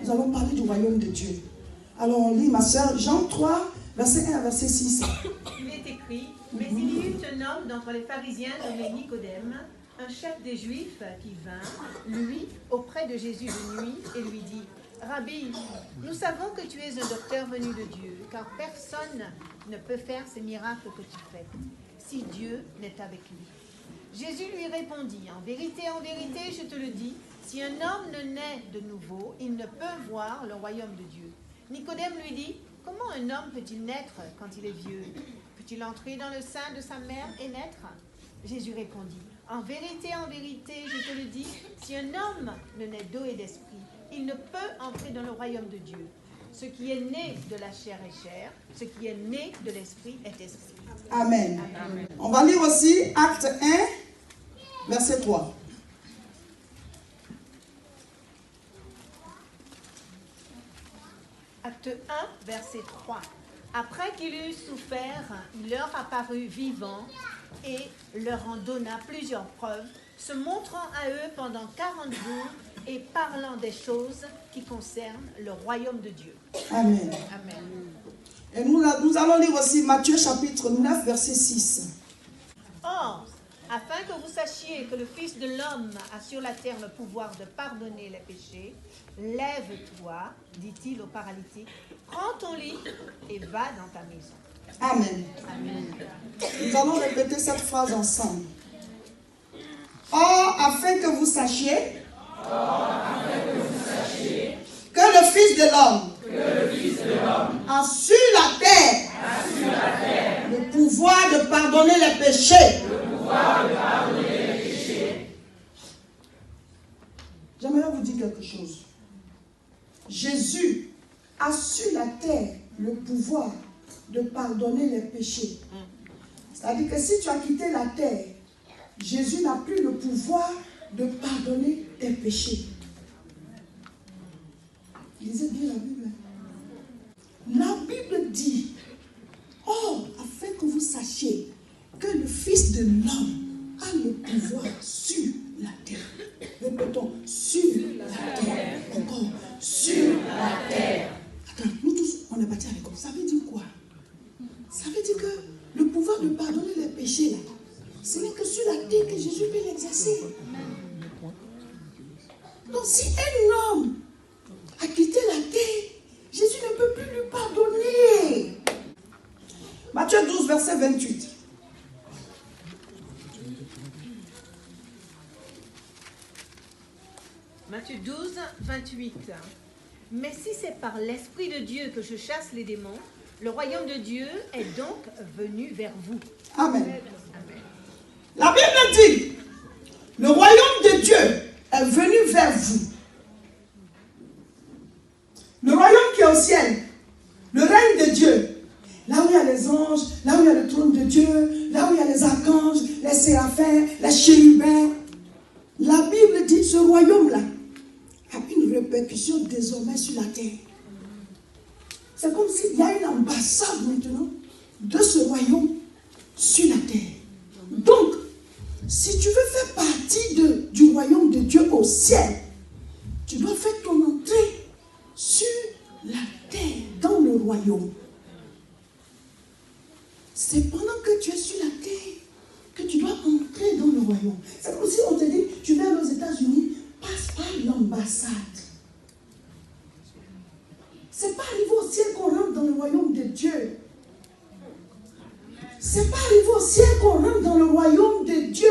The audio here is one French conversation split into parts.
nous allons parler du royaume de Dieu. Alors on lit, ma soeur, Jean 3, verset 1 à verset 6. Il est écrit, mais il y eut un homme d'entre les pharisiens nommé Nicodème, un chef des Juifs qui vint, lui, auprès de Jésus de nuit, et lui dit, Rabbi, nous savons que tu es un docteur venu de Dieu, car personne ne peut faire ces miracles que tu fais, si Dieu n'est avec lui. Jésus lui répondit, en vérité, je te le dis, si un homme ne naît de nouveau, il ne peut voir le royaume de Dieu. Nicodème lui dit, comment un homme peut-il naître quand il est vieux? Peut-il entrer dans le sein de sa mère et naître? Jésus répondit, en vérité, je te le dis, si un homme ne naît d'eau et d'esprit, il ne peut entrer dans le royaume de Dieu. Ce qui est né de la chair est chair, ce qui est né de l'esprit est esprit. Amen. Amen. On va lire aussi Acte 1, verset 3. Acte 1, verset 3. Après qu'il eut souffert, il leur apparut vivant et leur en donna plusieurs preuves, se montrant à eux pendant 40 jours et parlant des choses qui concernent le royaume de Dieu. Amen. Amen. Et nous allons lire aussi Matthieu chapitre 9, verset 6. Or, afin que vous sachiez que le Fils de l'homme a sur la terre le pouvoir de pardonner les péchés, lève-toi, dit-il au paralytique, prends ton lit et va dans ta maison. Amen. Amen. Nous allons répéter cette phrase ensemble. Or, afin que vous sachiez que le Fils de l'homme a sur la terre le pouvoir de pardonner les péchés. J'aimerais vous dire quelque chose. Jésus a sur la terre le pouvoir de pardonner les péchés. C'est-à-dire que si tu as quitté la terre, Jésus n'a plus le pouvoir de pardonner tes péchés. Lisez bien la Bible. La Bible dit, oh, afin que vous sachiez que le Fils de l'homme a le pouvoir sur la terre. Répétons, sur la terre. Encore, sur la terre. Attends, nous tous, on est partis avec comme ça. Ça veut dire quoi? Ça veut dire que le pouvoir de pardonner les péchés, là, ce n'est que sur la terre que Jésus peut l'exercer. Donc si un homme a quitté la terre, Jésus ne peut plus lui pardonner. Matthieu 12, verset 28. Matthieu 12, 28. Mais si c'est par l'Esprit de Dieu que je chasse les démons, le royaume de Dieu est donc venu vers vous. Amen. Amen. La Bible dit, le royaume de Dieu est venu vers vous. Le royaume qui est au ciel, le règne de Dieu, là où il y a les anges, là où il y a le trône de Dieu, là où il y a les archanges, les séraphins, les chérubins. La Bible dit ce royaume-là a une répercussion désormais sur la terre. C'est comme s'il y a une ambassade maintenant de ce royaume sur la terre. Donc, si tu veux faire partie du royaume de Dieu au ciel, tu dois faire ton entrée sur la terre, dans le royaume. C'est pendant que tu es sur la terre que tu dois entrer dans le royaume. C'est comme si on te dit, tu viens aux États-Unis, passe par l'ambassade. C'est pas arrivé au ciel qu'on rentre dans le royaume de Dieu. C'est pas arrivé au ciel qu'on rentre dans le royaume de Dieu.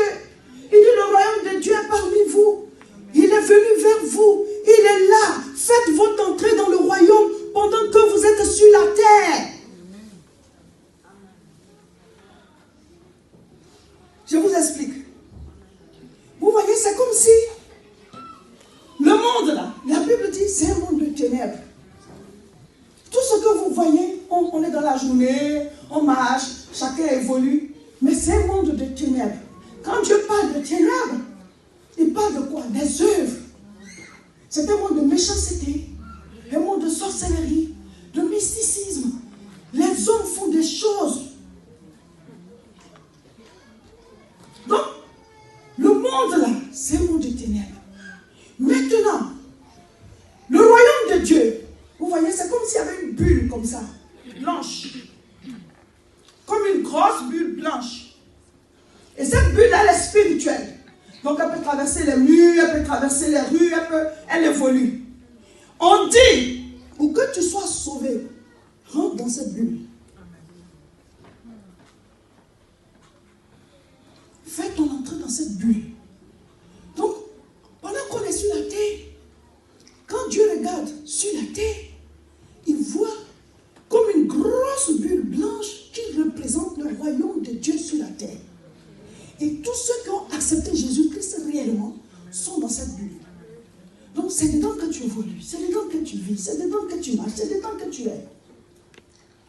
Il dit le royaume de Dieu est parmi vous. Il est venu vers vous. Il est là. Faites votre entrée dans le royaume pendant que vous êtes sur la terre. Je vous explique. Vous voyez, c'est comme si le monde là, la Bible dit, c'est un monde de ténèbres. Tout ce que vous voyez, on est dans la journée, on marche, chacun évolue, mais c'est un monde de ténèbres. Quand Dieu parle de ténèbres, il parle de quoi? Des œuvres. C'est un monde de méchanceté, un monde de sorcellerie, de mysticisme. Les hommes font des choses. Donc, le monde là, c'est un monde de ténèbres. Maintenant, le royaume de Dieu s'il y avait une bulle comme ça, blanche. Comme une grosse bulle blanche. Et cette bulle-là, elle est spirituelle. Donc elle peut traverser les murs, elle peut traverser les rues, elle évolue. On dit, pour que tu sois sauvé, rentre dans cette bulle. Fais ton entrée dans cette bulle. Donc, pendant qu'on est sur la terre, quand Dieu regarde sur la terre, il voit comme une grosse bulle blanche qui représente le royaume de Dieu sur la terre. Et tous ceux qui ont accepté Jésus-Christ réellement sont dans cette bulle. Donc c'est dedans que tu évolues, c'est dedans que tu vis, c'est dedans que tu marches, c'est dedans que tu es.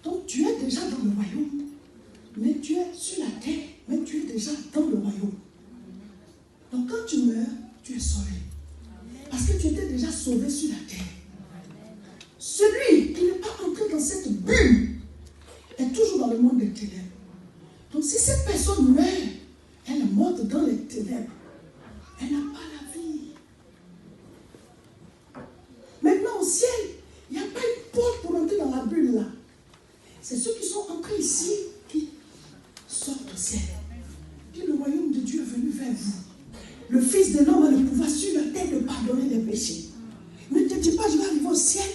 Donc tu es déjà dans le royaume, mais tu es sur la terre, mais tu es déjà dans le royaume. Donc quand tu meurs, tu es sauvé. Parce que tu étais déjà sauvé sur la terre. Celui qui n'est pas entré dans cette bulle est toujours dans le monde des ténèbres. Donc si cette personne meurt, elle est morte dans les ténèbres. Elle n'a pas la vie. Maintenant au ciel, il n'y a pas une porte pour entrer dans la bulle là. C'est ceux qui sont entrés ici qui sortent au ciel. Puis le royaume de Dieu est venu vers vous. Le Fils de l'homme a le pouvoir sur la terre de pardonner les péchés. Ne te dis pas, je vais arriver au ciel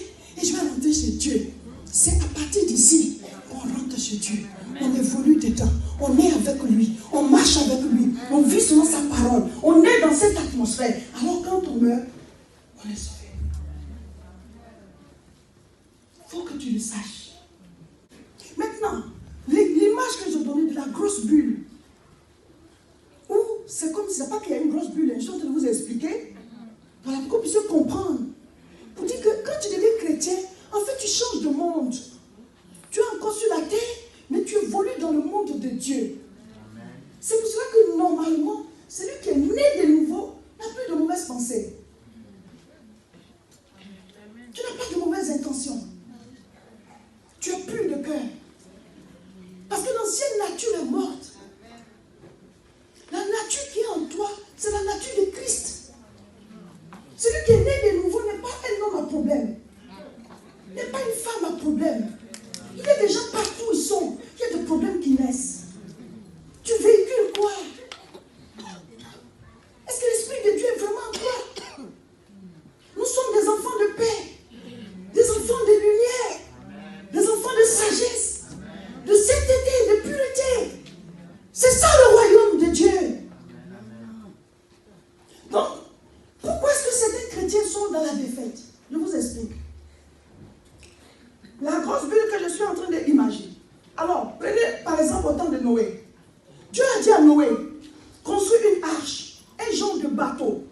et je vais rentrer chez Dieu. C'est à partir d'ici qu'on rentre chez Dieu. On évolue dedans. On est avec lui. On marche avec lui. On vit selon sa parole. On est dans cette atmosphère. Alors quand on meurt, on est sauvé. Il faut que tu le saches. Maintenant, l'image que je donnais de la grosse bulle, où c'est comme si, c'est pas qu'il y a une grosse bulle, je suis en train de vous expliquer, voilà, pour qu'on puisse comprendre. Pour dire que quand tu deviens chrétien, en fait tu changes de monde. Tu es encore sur la terre, mais tu évolues dans le monde de Dieu. C'est pour cela que normalement, celui qui est né de nouveau n'a plus de mauvaises pensées. Tu n'as pas de mauvaises intentions. Tu as plus de cœur. Parce que l'ancienne nature est morte. La nature qui est en toi, c'est la nature de Christ. Celui qui est né de nouveau n'est pas un homme à problème. N'est pas une femme à problème. Il y a des gens partout où ils sont. Il y a des problèmes qui naissent. Tu véhicules quoi? Est-ce que l'Esprit de Dieu est vraiment en toi? Nous sommes des enfants de paix, des enfants de lumière, des enfants de sagesse, de sainteté, de pureté. C'est ça le royaume de Dieu. Donc, pourquoi est-ce que certains chrétiens sont dans la défaite? Je vous explique. La grosse bulle que je suis en train d'imaginer. Alors, prenez par exemple au temps de Noé. Dieu a dit à Noé, construis une arche, un genre de bateau.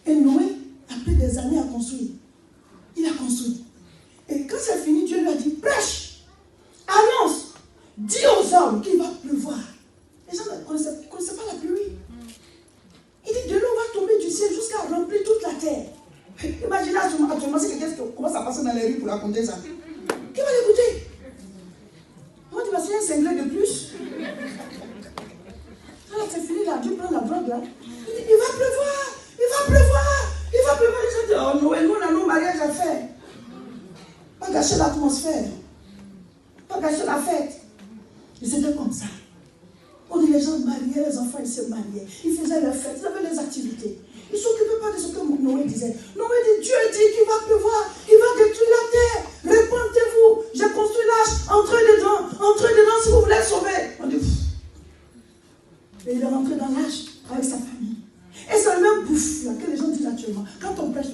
Et Noé a pris des années à construire. Il a construit. Et quand c'est fini, Dieu lui a dit, prêche, annonce, dis aux hommes qu'il va pleuvoir. Les gens ne connaissaient pas la pluie. Il dit, de l'eau va tomber du ciel jusqu'à remplir toute la terre. Imaginez actuellement si quelqu'un commence à passer dans les rues pour raconter ça. Qui va l'écouter? Moi, tu vas signer un cinglet de plus. Alors c'est fini là, Dieu prend la drogue là. Il dit, il va pleuvoir, il va pleuvoir, il va pleuvoir. Les gens disent, oh Noël, nous on a nos mariages à faire. Pas gâcher l'atmosphère. Pas gâcher la fête. Et c'était comme ça. On dit les gens mariaient, les enfants ils se mariaient. Ils faisaient leurs fêtes, ils avaient les activités. Ils ne s'occupaient pas de ce que Noé disait. Noé dit, Dieu dit qu'il va pleuvoir, il va détruire la terre. Répandez-vous, j'ai construit l'arche, entrez dedans si vous voulez être sauver. On dit, et il est rentré dans l'arche avec sa famille. Et c'est le même bouffe là que les gens disent actuellement. Quand on prêche,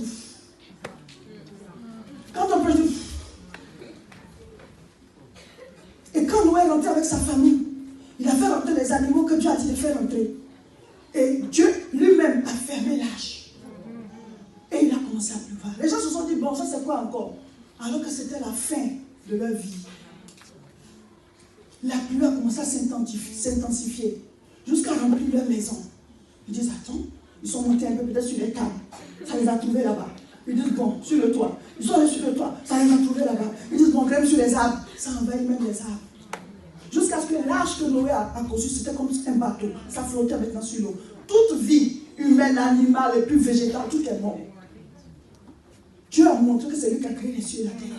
quand on prêche, et quand Noé est rentré avec sa famille, il a fait rentrer les animaux que Dieu a dit de faire rentrer. Et Dieu lui-même a fermé l'arche. Et il a commencé à pleuvoir. Les gens se sont dit, bon, ça c'est quoi encore? Alors que c'était la fin de leur vie. La pluie a commencé à s'intensifier jusqu'à remplir leur maison. Ils disent, attends, ils sont montés un peu peut-être sur les tables. Ça les a trouvés là-bas. Ils disent, bon, sur le toit. Ils sont allés sur le toit. Ça les a trouvés là-bas. Ils disent, bon, grimpe sur les arbres. Ça envahit même les arbres. Jusqu'à ce que l'arche que Noé a conçue, c'était comme un bateau. Ça flottait maintenant sur l'eau. Toute vie humaine, animale et plus végétale, tout est mort. Dieu a montré que c'est lui qui a créé les cieux et la terre.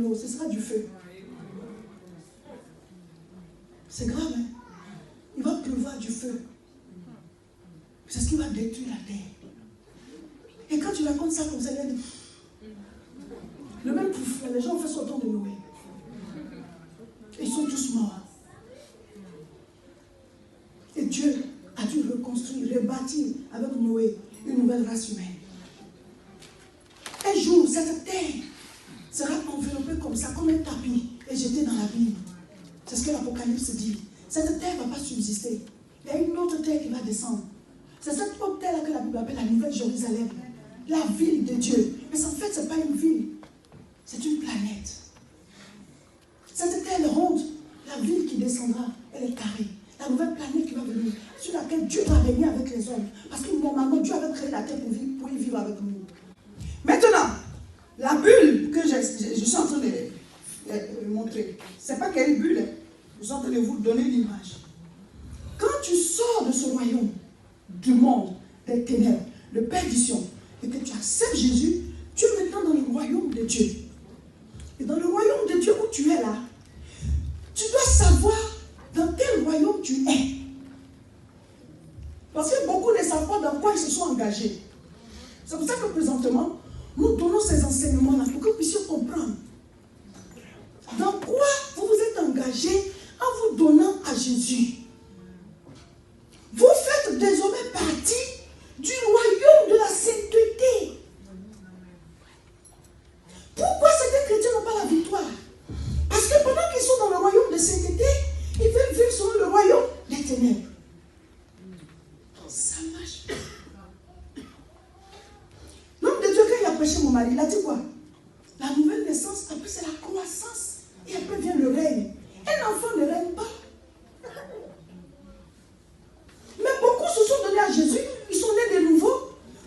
l'eau, ce sera du feu. C'est grave, hein? Il va pleuvoir du feu. C'est ce qui va détruire la terre. Et quand tu racontes ça comme ça, le même pouf, les gens ont fait son temps de Noé. Ils sont tous morts. Et Dieu a dû reconstruire, rebâtir avec Noé une nouvelle race humaine. Un jour, cette terre sera enveloppée comme ça, comme un tapis, et jetée dans l'abîme. C'est ce que l'Apocalypse dit. Cette terre ne va pas subsister. Il y a une autre terre qui va descendre. C'est cette autre terre que la Bible appelle la Nouvelle Jérusalem. La ville de Dieu. Mais en fait, ce n'est pas une ville. C'est une planète. Cette terre ronde, la ville qui descendra, elle est carrée. La nouvelle planète qui va venir, sur laquelle Dieu va régner avec les hommes. Parce que normalement, Dieu avait créé la terre pour y vivre avec nous. Maintenant, la bulle que je suis en train de montrer, ce n'est pas quelle bulle. Je suis en train de vous donner l'image. Quand tu sors de ce royaume, du monde, des ténèbres, de perdition, et que tu acceptes Jésus, tu es maintenant dans le royaume de Dieu. Et dans le royaume de Dieu où tu es là, tu dois savoir dans quel royaume tu es. Parce que beaucoup ne savent pas dans quoi ils se sont engagés. C'est pour ça que présentement, nous donnons ces enseignements-là pour que vous puissiez comprendre. Dans quoi vous vous êtes engagé en vous donnant à Jésus. Vous faites désormais partie du royaume de la sainteté. Pourquoi certains chrétiens n'ont pas la victoire? Parce que pendant qu'ils sont dans le royaume de sainteté, ils veulent vivre sur le royaume des ténèbres. Ça marche. L'homme de Dieu, quand il a prêché mon mari, il a dit quoi? La nouvelle naissance, après c'est la croissance. Et après vient le règne. Un enfant ne règne pas. Mais beaucoup se sont donnés à Jésus, ils sont nés de nouveau.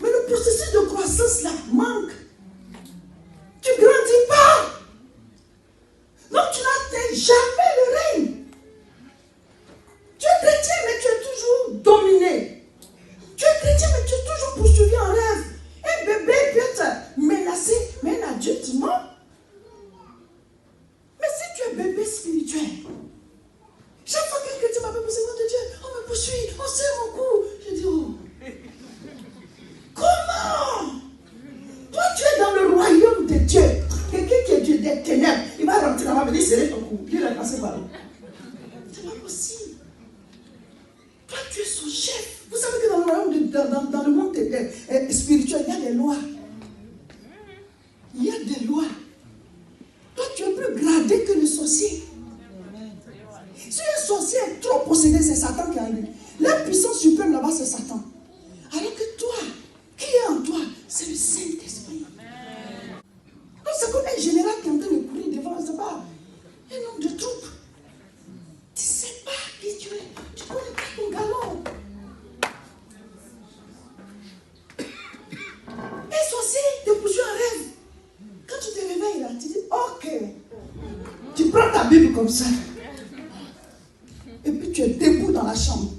Mais le processus de croissance là manque. Tu ne grandis pas. Donc tu n'atteins jamais le règne. Tu es chrétien, mais tu es toujours dominé. Tu es chrétien, mais tu es toujours poursuivi en rêve. Un bébé peut être menacé, mais un adulte, non. Mais si tu es bébé spirituel, chaque fois qu'un chrétien m'appelle pour Seigneur de Dieu, on me poursuit, on serre mon cou. Je dis, oh, comment? Toi, tu es dans le royaume de Dieu. Quelqu'un qui est Dieu des ténèbres, il va rentrer là-bas, venir serrer ton cou. Il est passé par là. C'est pas possible. Toi, tu es son chef. Vous savez que dans le royaume, dans le monde spirituel, il y a des lois. Il y a des lois. Toi, tu es plus gradé que le sorcier. Si un sorcier est trop possédé, c'est Satan qui est en lui. La puissance suprême là-bas, c'est Satan. Alors que toi, qui est en toi, c'est le Saint-Esprit. Donc c'est comme un général qui est en train de courir devant, c'est pas un homme de troupe. Tu ne sais pas qui tu es. Tu connais pas ton galon. Un sorcier te poursuit en rêve. Quand tu te réveilles là, tu dis, ok. Tu prends ta Bible comme ça. Et puis tu es debout dans la chambre.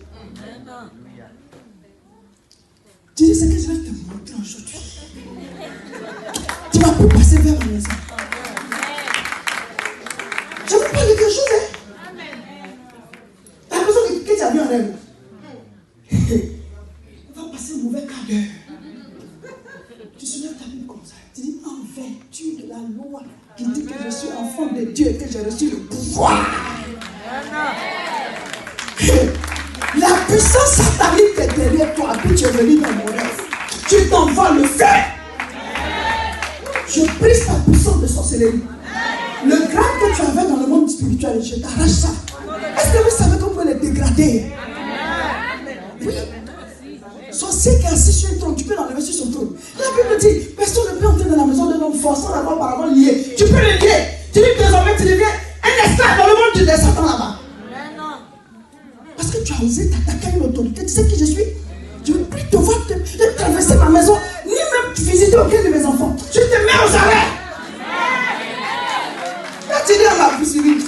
Tu dis, c'est que je vais te montrer aujourd'hui. Tu vas plus passer vers ma maison. Je vous parle de quelque chose, hein? Tu as l'impression que tu as vu un rêve. On va passer un mauvais quart d'heure. Tu soulèves ta Bible comme ça. Tu dis, en vertu de la loi qui dit que je suis enfant de Dieu et que j'ai reçu le pouvoir. La puissance satanique est derrière toi, puis tu es venu dans mon rêve. Tu t'envoies le feu. Je brise ta puissance de sorcellerie. Le grade que tu avais dans le monde spirituel, je t'arrache ça. Est-ce que vous savez qu'on peut les dégrader? Oui. Sorcier qui est assis sur un trône, tu peux l'enlever sur son trône. La Bible dit, personne ne peut entrer dans la maison d'un homme fort sans l'avoir auparavant lié. Tu peux le lier. Tu dis que désormais tu deviens un esclave dans le monde de Satan là-bas. Parce que tu as osé t'attaquer à une autorité. Tu sais qui je suis? Je ne veux plus te voir traverser ma maison, ni même visiter aucun de mes enfants. Je te mets aux arrêts. Là, tu dis à ma fille,